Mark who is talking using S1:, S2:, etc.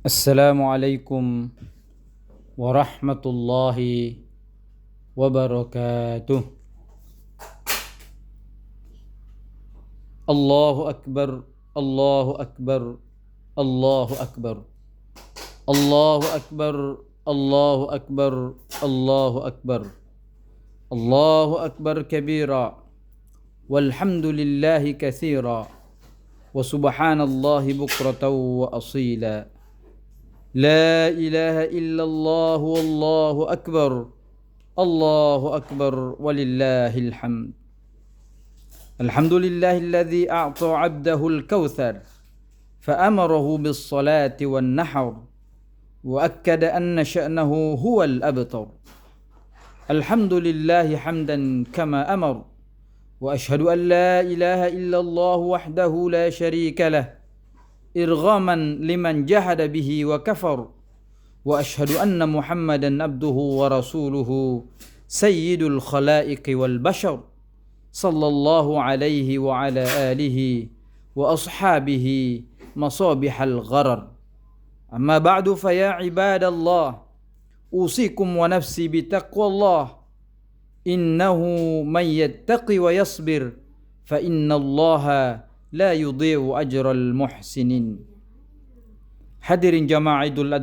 S1: Assalamualaikum warahmatullahi wabarakatuh. Allahu akbar, Allahu akbar, Allahu akbar. Allahu akbar, Allahu akbar, Allahu akbar. Allahu akbar kabira, walhamdulillahi katsira, wa subhanallahi bukratan wa asila. لا إله إلا الله والله أكبر الله أكبر ولله الحمد. الحمد لله الذي أعطى عبده الكوثر فأمره بالصلاة والنحر وأكد أن شأنه هو الأبتر. الحمد لله حمدا كما أمر، وأشهد أن لا إله إلا الله وحده لا شريك له إرغاما لمن جحد به وكفر، وأشهد أن محمدا عبده ورسوله سيد الخلائق والبشر، صلى الله عليه وعلى آله وأصحابه مصابيح الغرر. أما بعد، فيا عباد الله، أوصيكم ونفسي بتقوى الله، إنه من يتقي ويصبر فإن الله la yudhi'u ajral muhsinin. Hadirin jamaah Idul Adha